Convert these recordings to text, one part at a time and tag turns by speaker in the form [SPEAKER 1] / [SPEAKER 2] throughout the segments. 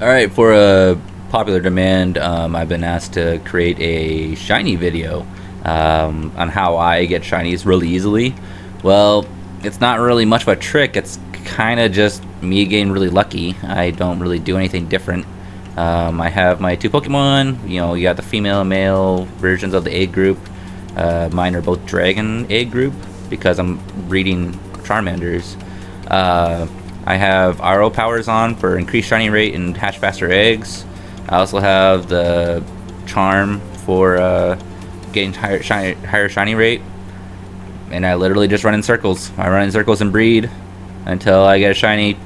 [SPEAKER 1] Alright, for a popular demand, I've been asked to create a shiny video on how I get shinies really easily. Well, it's not really much of a trick, it's kind of just me getting really lucky. I don't really do anything different. I have my two Pokemon, you got the female and male versions of the egg group. Mine are both dragon egg group because I'm breeding Charmanders. I have RO powers on for increased shiny rate and hatch faster eggs. I also have the charm for getting higher shiny rate. And I literally just run in circles. I run in circles and breed until I get a shiny.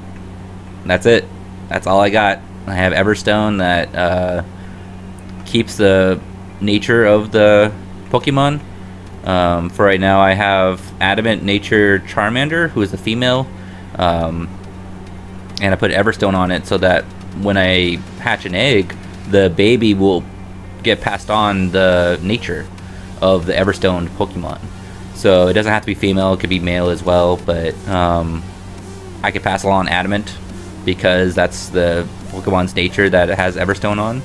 [SPEAKER 1] That's it. That's all I got. I have Everstone that keeps the nature of the Pokemon. For right now, I have Adamant Nature Charmander, who is the female. And I put Everstone on it so that when I hatch an egg, the baby will get passed on the nature of the Everstone Pokemon. So it doesn't have to be female, it could be male as well, but I could pass along Adamant because that's the Pokemon's nature that it has Everstone on.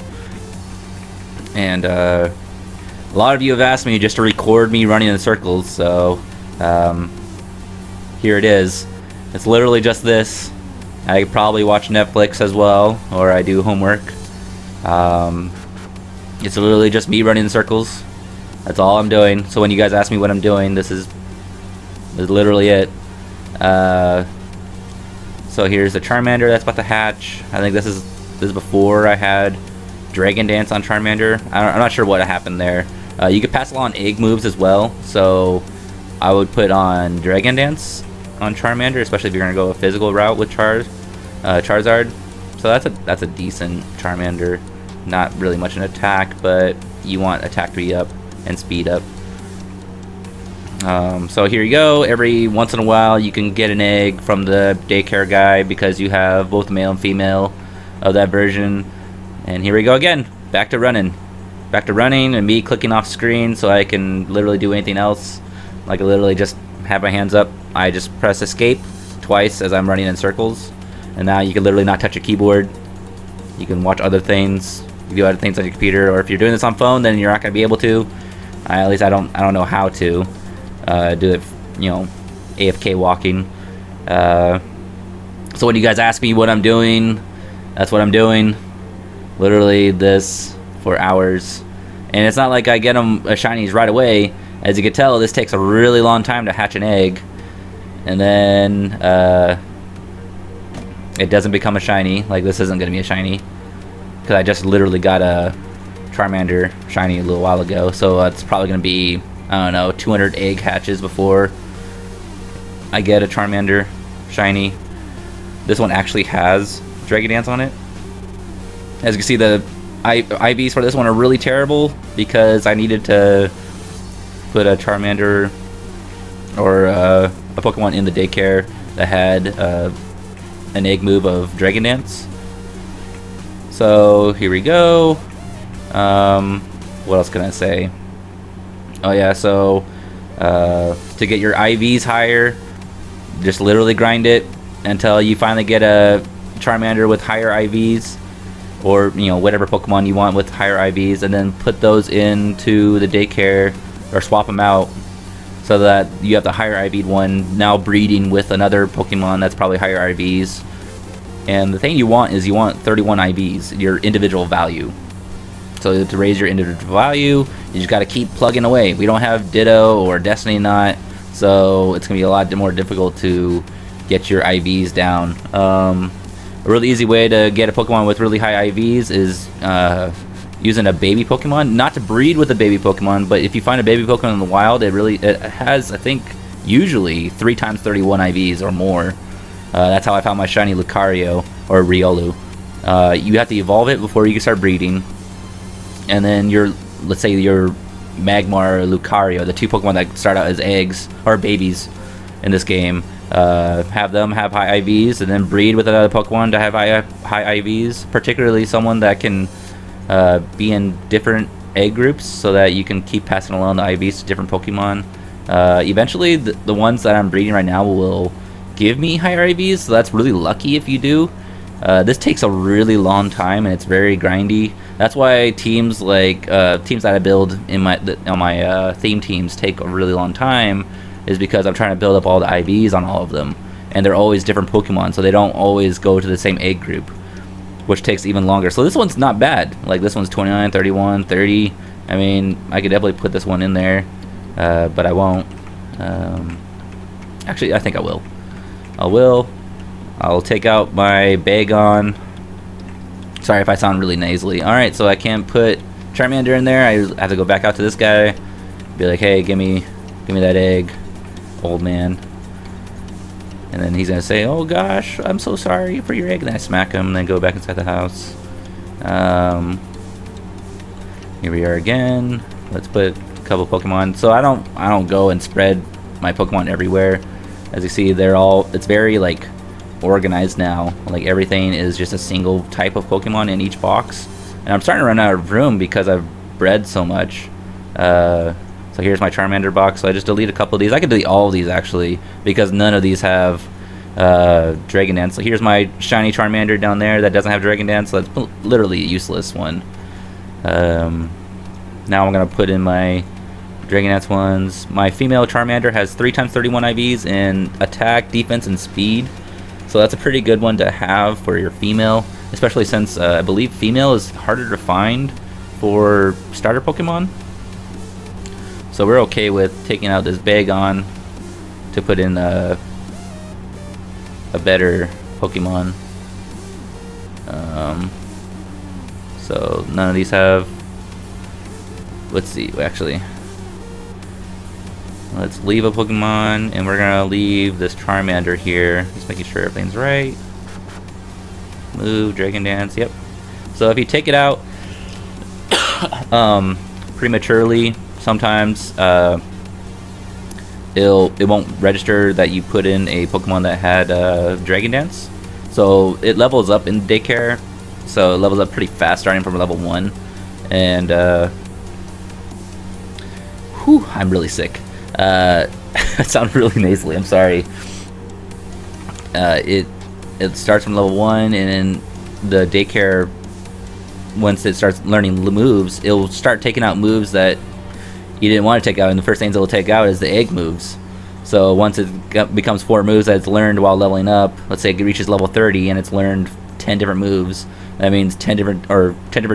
[SPEAKER 1] And a lot of you have asked me just to record me running in circles, so here it is. It's literally just this. I probably watch Netflix as well, or I do homework. It's literally just me running in circles. That's all I'm doing. So when you guys ask me what I'm doing, this is literally it. So here's the Charmander that's about to hatch. I think this is before I had Dragon Dance on Charmander. I'm not sure what happened there. You could pass along egg moves as well. So I would put on Dragon Dance on Charmander, especially if you're gonna go a physical route with Charizard. So that's a decent Charmander. Not really much an attack, but you want attack to be up and speed up. So here you go. Every once in a while you can get an egg from the daycare guy because you have both male and female of that version. And here we go again. Back to running and me clicking off screen so I can literally do anything else. Like I literally just have my hands up. I just press escape twice as I'm running in circles. And now you can literally not touch your keyboard. You can watch other things. You do other things on your computer, or if you're doing this on phone, then you're not going to be able to. At least I don't know how to do it. AFK walking. So when you guys ask me what I'm doing, that's what I'm doing. Literally this for hours, and it's not like I get them shinies right away. As you can tell, this takes a really long time to hatch an egg, and then it doesn't become a shiny. Like this isn't going to be a shiny because I just literally got a Charmander shiny a little while ago. So it's probably going to be, I don't know, 200 egg hatches before I get a Charmander shiny. This one actually has Dragon Dance on it. As you can see, the IVs for this one are really terrible because I needed to put a Charmander or a Pokemon in the daycare that had an egg move of Dragon Dance. So here we go. What else can I say? Oh yeah, so to get your IVs higher, just literally grind it until you finally get a Charmander with higher IVs, or whatever Pokemon you want with higher IVs, and then put those into the daycare or swap them out so that you have the higher IV'd one now breeding with another Pokemon that's probably higher IVs. And the thing you want is 31 IVs, your individual value. So to raise your individual value, you just got to keep plugging away. We don't have Ditto or Destiny Knot, so it's going to be a lot more difficult to get your IVs down. A really easy way to get a Pokemon with really high IVs is using a baby Pokemon. Not to breed with a baby Pokemon, but if you find a baby Pokemon in the wild, it has, I think, usually 3 times 31 IVs or more. That's how I found my shiny Lucario, or Riolu. You have to evolve it before you can start breeding. And then let's say your Magmar or Lucario, the two Pokemon that start out as eggs, or babies in this game, have them have high IVs, and then breed with another Pokemon to have high IVs, particularly someone that can be in different egg groups so that you can keep passing along the IVs to different Pokemon. Eventually, the ones that I'm breeding right now will give me higher IVs, so that's really lucky if you do. This takes a really long time and it's very grindy. That's why teams like teams that I build in on my theme teams take a really long time, is because I'm trying to build up all the IVs on all of them, and they're always different Pokemon, so they don't always go to the same egg group, which takes even longer. So this one's not bad. Like this one's 29, 31, 30. I mean, I could definitely put this one in there, but I won't. Actually, I think I will. I'll take out my Bagon. Sorry if I sound really nasally. Alright, so I can't put Charmander in there. I have to go back out to this guy. Be like, hey, give me that egg, old man. And then he's going to say, oh gosh, I'm so sorry for your egg. And then I smack him and then go back inside the house. Here we are again. Let's put a couple Pokemon. So I don't go and spread my Pokemon everywhere. As you see, it's very like organized now. Like everything is just a single type of Pokemon in each box. And I'm starting to run out of room because I've bred so much. So here's my Charmander box. So I just delete a couple of these. I could delete all of these actually, because none of these have Dragon Dance. So here's my shiny Charmander down there that doesn't have Dragon Dance. So that's literally a useless one. Now I'm gonna put in my Dragon Dance ones. My female Charmander has 3x 31 IVs in attack, defense, and speed. So that's a pretty good one to have for your female, especially since I believe female is harder to find for starter Pokemon. So we're okay with taking out this Bagon to put in a better Pokemon. So none of these have. Let's see, actually. Let's leave a Pokemon, and we're gonna leave this Charmander here. Just making sure everything's right. Move, Dragon Dance, yep. So if you take it out prematurely, sometimes it won't register that you put in a Pokemon that had Dragon Dance. So it levels up in daycare. So it levels up pretty fast, starting from level 1. And I'm really sick. I sound really nasally. I'm sorry. It starts from level 1, and then the daycare, once it starts learning moves, it'll start taking out moves that you didn't want to take out, and the first things it'll take out is the egg moves. So once it becomes 4 moves that it's learned while leveling up, let's say it reaches level 30 and it's learned 10 different moves, that means 10 different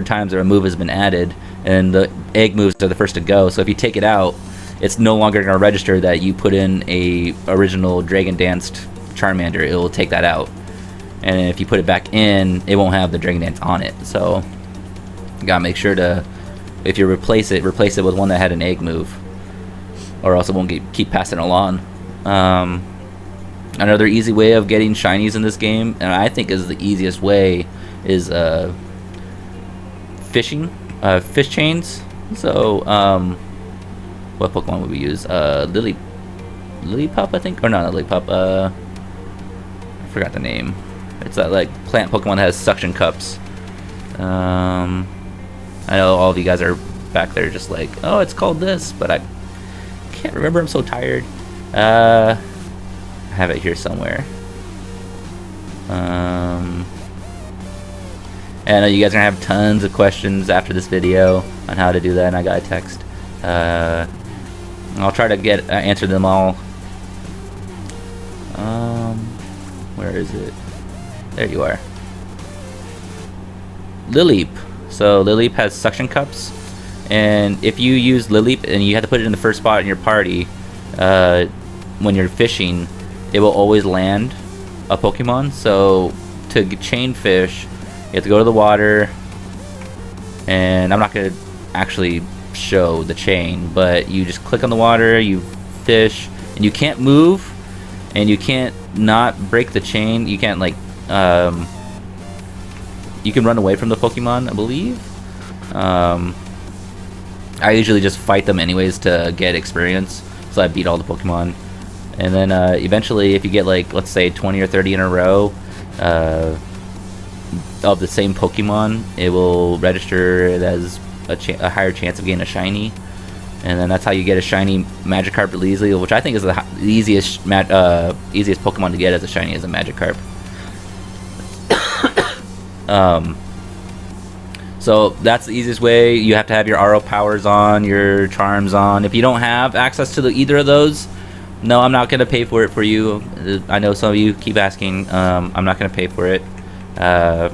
[SPEAKER 1] times that a move has been added, and the egg moves are the first to go. So if you take it out, it's no longer going to register that you put in a original Dragon Danced Charmander. It will take that out, and if you put it back in, it won't have the Dragon Dance on it. So you gotta make sure to, if you replace it with one that had an egg move, or else it won't keep passing along. Another easy way of getting shinies in this game, and I think is the easiest way, is fishing, fish chains. So what Pokemon would we use? Lillipup, I think, or not Lillipup. I forgot the name. It's that like plant Pokemon that has suction cups. I know all of you guys are back there just like, oh, it's called this, but I can't remember. I'm so tired. I have it here somewhere. And I know you guys are gonna have tons of questions after this video on how to do that, and I got a text. I'll try to answer them all. Where is it? There you are. Lileep. So Lileep has suction cups, and if you use Lileep and you have to put it in the first spot in your party, when you're fishing, it will always land a Pokemon. So to chain fish, you have to go to the water, and I'm not going to actually show the chain, but you just click on the water, you fish, and you can't move, and you can't not break the chain. You can't like you can run away from the Pokemon, I believe. I usually just fight them anyways to get experience, so I beat all the Pokemon. And then eventually, if you get like, let's say 20 or 30 in a row of the same Pokemon, it will register it as a higher chance of getting a shiny. And then that's how you get a shiny Magikarp really easily, which I think is the easiest Pokemon to get as a shiny, as a Magikarp. So that's the easiest way. You have to have your RO powers on, your charms on. If you don't have access to either of those, no, I'm not going to pay for it for you. I know some of you keep asking. I'm not going to pay for it. I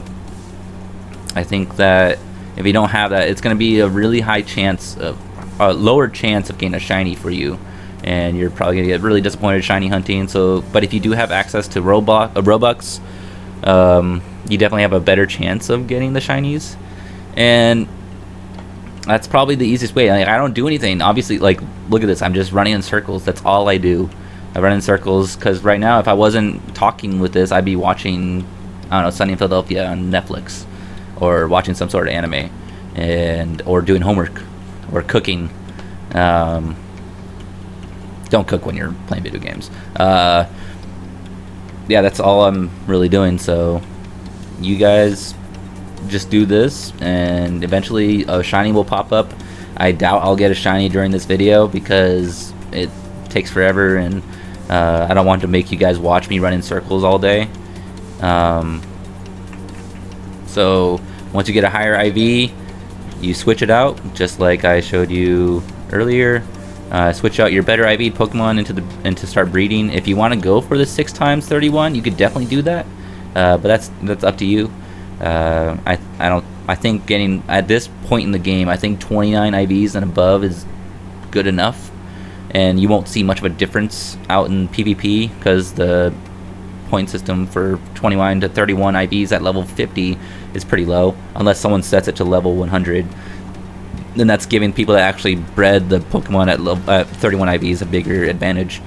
[SPEAKER 1] think that if you don't have that, it's going to be a really high chance of a lower chance of getting a shiny for you, and you're probably going to get really disappointed shiny hunting. So, but if you do have access to Robux, you definitely have a better chance of getting the shinies, and that's probably the easiest way. I don't do anything. Obviously, like, look at this. I'm just running in circles. That's all I do. I run in circles because right now, if I wasn't talking with this, I'd be watching, I don't know, Sunny in Philadelphia on Netflix, or watching some sort of anime, or doing homework, or cooking. Don't cook when you're playing video games. Yeah, that's all I'm really doing. So you guys just do this, and eventually a shiny will pop up. I doubt I'll get a shiny during this video because it takes forever, and I don't want to make you guys watch me run in circles all day. So once you get a higher IV, you switch it out, just like I showed you earlier. Switch out your better IV Pokemon into start breeding. If you want to go for the 6x31, you could definitely do that. But that's up to you. I think getting at this point in the game, I think 29 IVs and above is good enough, and you won't see much of a difference out in PvP because the point system for 21 to 31 IVs at level 50 is pretty low, unless someone sets it to level 100. Then that's giving people that actually bred the Pokemon at 31 IVs a bigger advantage.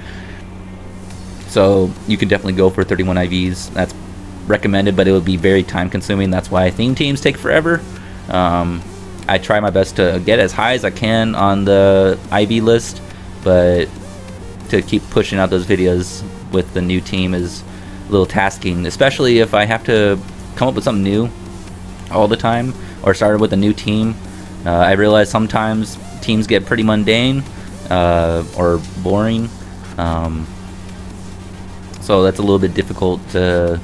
[SPEAKER 1] So you can definitely go for 31 IVs. That's recommended, but it would be very time consuming. That's why theme teams take forever. I try my best to get as high as I can on the IV list, but to keep pushing out those videos with the new team is a little tasking, especially if I have to come up with something new all the time, or start with a new team. I realize sometimes teams get pretty mundane or boring, so that's a little bit difficult to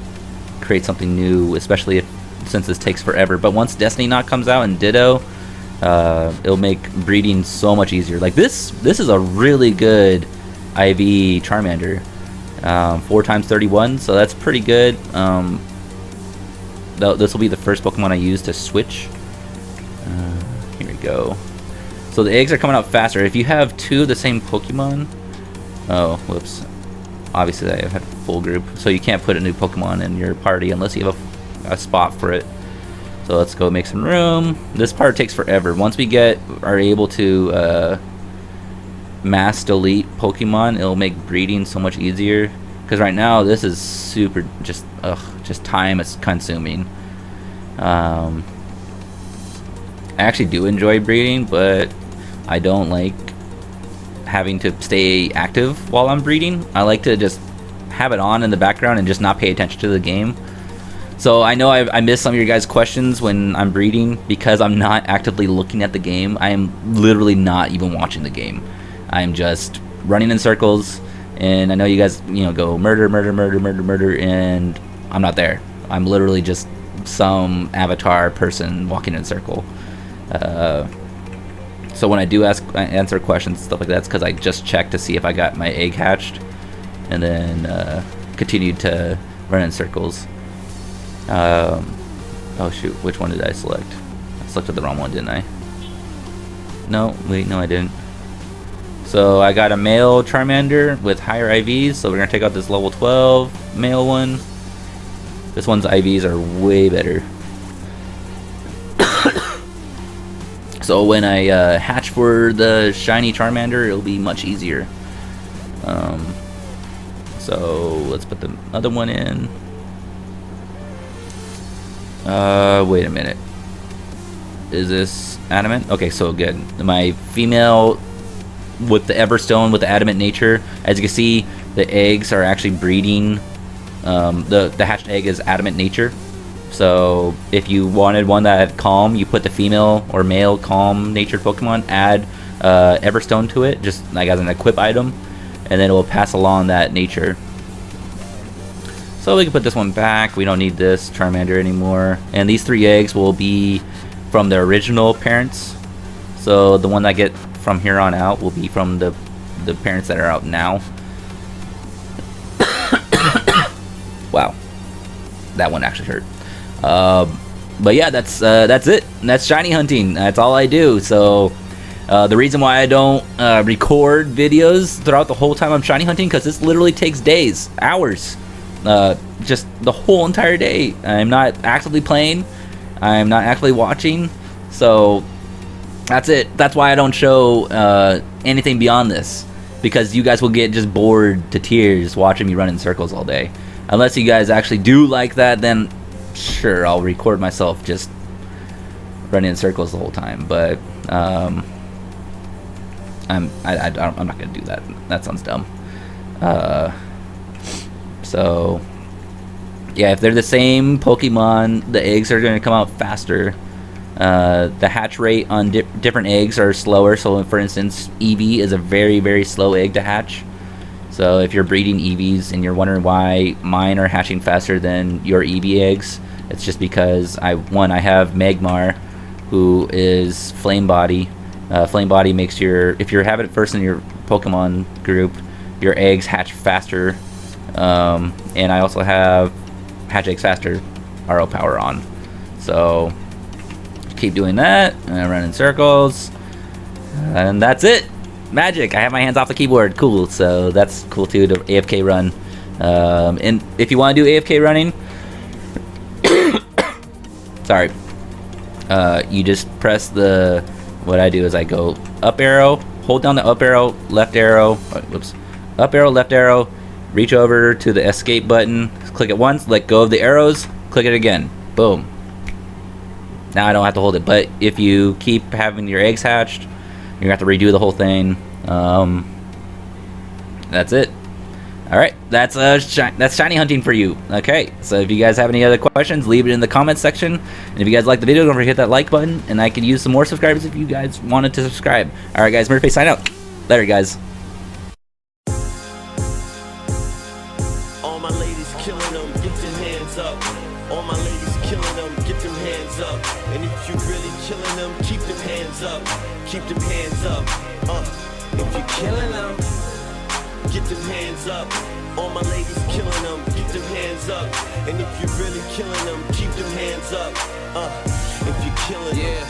[SPEAKER 1] create something new, especially since this takes forever. But once Destiny Knot comes out and Ditto, it'll make breeding so much easier. Like this is a really good IV Charmander, 4x31, so that's pretty good. This will be the first Pokemon I use to switch. Here we go. So the eggs are coming out faster. If you have two of the same Pokemon, oh, whoops. Obviously I have full group, so you can't put a new Pokemon in your party unless you have a spot for it. So let's go make some room. This part takes forever. Once we are able to mass delete Pokemon, it'll make breeding so much easier. Because right now this is super just time is consuming. I actually do enjoy breeding, but I don't like having to stay active while I'm breeding. I like to just have it on in the background and just not pay attention to the game. So I know I miss some of your guys' questions when I'm breeding because I'm not actively looking at the game. I am literally not even watching the game. I'm just running in circles, and I know you guys, go murder, murder, murder, murder, murder, and I'm not there. I'm literally just some avatar person walking in a circle. So when I do answer questions and stuff like that, it's because I just checked to see if I got my egg hatched, and then continued to run in circles. Oh shoot, which one did I select? I selected the wrong one, didn't I? No, wait, no I didn't. So I got a male Charmander with higher IVs, so we're gonna take out this level 12 male one. This one's IVs are way better. So when I hatch for the shiny Charmander, it'll be much easier. So let's put the other one in. Wait a minute. Is this adamant? Okay, so good. My female with the Everstone with the adamant nature, as you can see, the eggs are actually breeding. The hatched egg is adamant nature. So if you wanted one that had calm, you put the female or male calm natured Pokemon, add Everstone to it, just like as an equip item, and then it will pass along that nature. So we can put this one back. We don't need this Charmander anymore. And these 3 eggs will be from the original parents. So the one I get from here on out will be from the parents that are out now. Wow, that one actually hurt. But yeah, that's it. That's shiny hunting. That's all I do. So the reason why I don't record videos throughout the whole time I'm shiny hunting, because this literally takes days, hours, just the whole entire day. I'm not actively playing. I'm not actually watching. So that's it. That's why I don't show anything beyond this, because you guys will get just bored to tears watching me run in circles all day. Unless you guys actually do like that, then sure, I'll record myself just running in circles the whole time. But I'm not gonna do that. That sounds dumb. So yeah, if they're the same Pokemon, the eggs are gonna come out faster. The hatch rate on different eggs are slower. So for instance, Eevee is a very, very slow egg to hatch. So if you're breeding Eevees and you're wondering why mine are hatching faster than your Eevee eggs, it's just because I have Magmar, who is Flame Body. Flame Body makes if you have it first in your Pokemon group, your eggs hatch faster. And I also have Hatch Eggs Faster RO power on. So keep doing that, and I run in circles, and that's it. Magic. I have my hands off the keyboard. Cool. So that's cool too, to AFK run. And if you want to do AFK running, sorry, you just press what I do is I go up arrow, hold down the up arrow, left arrow, whoops, up arrow, left arrow, reach over to the escape button, click it once, let go of the arrows, click it again. Boom. Now I don't have to hold it. But if you keep having your eggs hatched, you're gonna have to redo the whole thing. That's it. All right, that's shiny hunting for you. Okay, so if you guys have any other questions, leave it in the comments section. And if you guys like the video, don't forget to hit that like button, and I could use some more subscribers if you guys wanted to subscribe. All right, guys, Murphy, sign out. Later, guys.
[SPEAKER 2] All my ladies killing them, get them hands up. All my ladies killing them, get them hands up. And if you really killing them, keep them hands up. Keep them hands up. If you killing them, get them hands up. All my ladies killing them, get them hands up. And if you really killing them, keep them hands up. If you killing them.